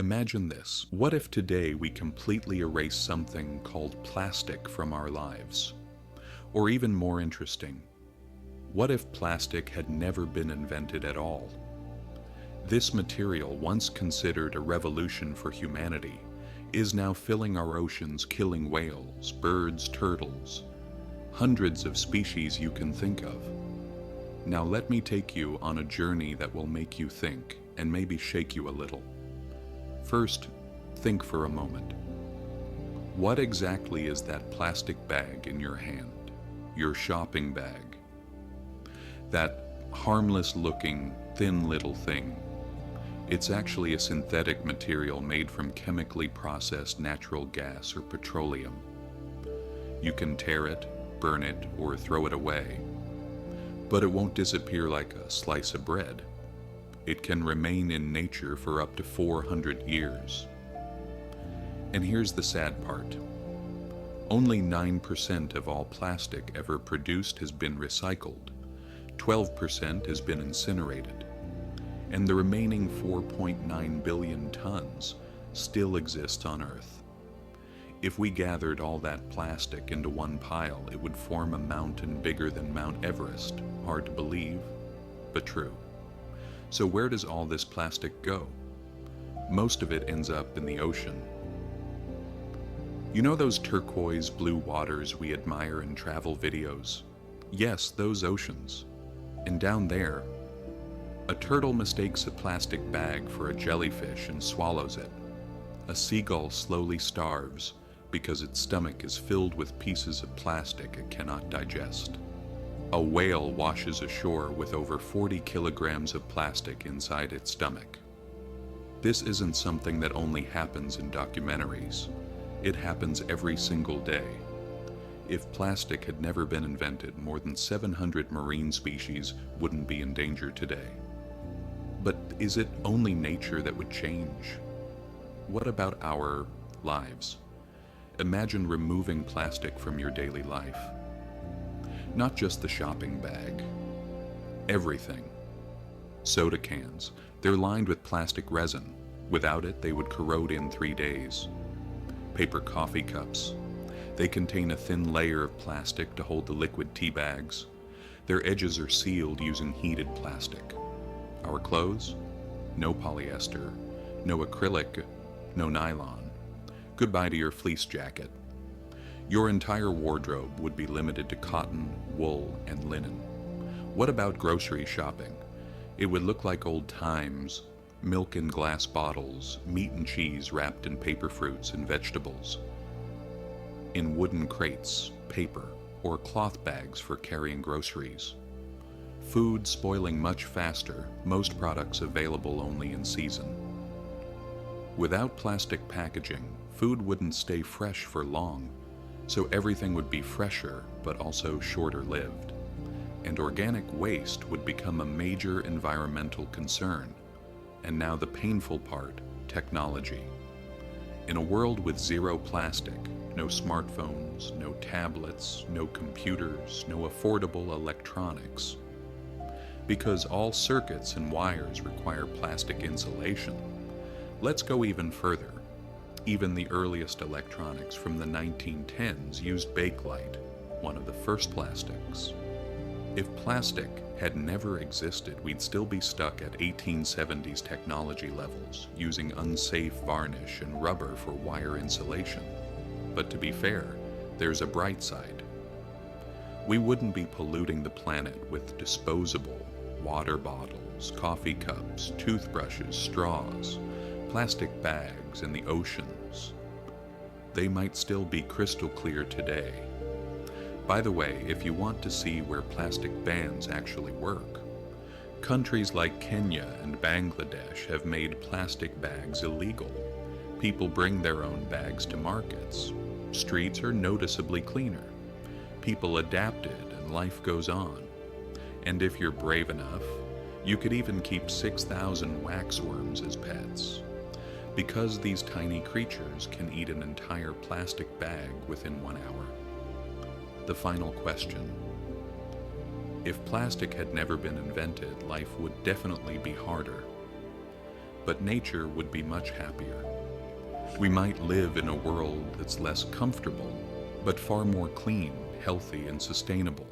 Imagine this. What if today we completely erase something called plastic from our lives? Or even more interesting, what if plastic had never been invented at all? This material, once considered a revolution for humanity, is now filling our oceans, killing whales, birds, turtles, hundreds of species you can think of. Now let me take you on a journey that will make you think and maybe shake you a little. First, think for a moment. What exactly is that plastic bag in your hand? Your shopping bag? That harmless-looking, thin little thing. It's actually a synthetic material made from chemically processed natural gas or petroleum. You can tear it, burn it, or throw it away. But it won't disappear like a slice of bread. It can remain in nature for up to 400 years. And here's the sad part. Only 9% of all plastic ever produced has been recycled. 12% has been incinerated. And the remaining 4.9 billion tons still exists on Earth. If we gathered all that plastic into one pile, it would form a mountain bigger than Mount Everest. Hard to believe, but true. So where does all this plastic go? Most of it ends up in the ocean. You know those turquoise blue waters we admire in travel videos? Yes, those oceans. And down there, a turtle mistakes a plastic bag for a jellyfish and swallows it. A seagull slowly starves because its stomach is filled with pieces of plastic it cannot digest. A whale washes ashore with over 40 kilograms of plastic inside its stomach. This isn't something that only happens in documentaries. It happens every single day. If plastic had never been invented, more than 700 marine species wouldn't be endangered today. But is it only nature that would change? What about our lives? Imagine removing plastic from your daily life. Not just the shopping bag. Everything. Soda cans. They're lined with plastic resin. Without it, they would corrode in 3 days. Paper coffee cups. They contain a thin layer of plastic to hold the liquid tea bags. Their edges are sealed using heated plastic. Our clothes? No polyester, no acrylic, no nylon. Goodbye to your fleece jacket. Your entire wardrobe would be limited to cotton, wool, and linen. What about grocery shopping? It would look like old times. Milk in glass bottles, meat and cheese wrapped in paper fruits and vegetables, in wooden crates, paper, or cloth bags for carrying groceries. Food spoiling much faster, most products available only in season. Without plastic packaging, food wouldn't stay fresh for long, so everything would be fresher but also shorter lived. And organic waste would become a major environmental concern. And now the painful part, technology. In a world with zero plastic, no smartphones, no tablets, no computers, no affordable electronics. Because all circuits and wires require plastic insulation. Let's go even further. Even the earliest electronics from the 1910s used bakelite, one of the first plastics. If plastic had never existed, we'd still be stuck at 1870s technology levels, using unsafe varnish and rubber for wire insulation. But to be fair, there's a bright side. We wouldn't be polluting the planet with disposable water bottles, coffee cups, toothbrushes, straws, plastic bags in the oceans. They might still be crystal clear today. By the way, if you want to see where plastic bans actually work, countries like Kenya and Bangladesh have made plastic bags illegal. People bring their own bags to markets. Streets are noticeably cleaner. People adapted and life goes on. And if you're brave enough, you could even keep 6,000 waxworms as pets. Because these tiny creatures can eat an entire plastic bag within 1 hour. The final question. If plastic had never been invented, life would definitely be harder. but nature would be much happier. We might live in a world that's less comfortable, but far more clean, healthy, and sustainable.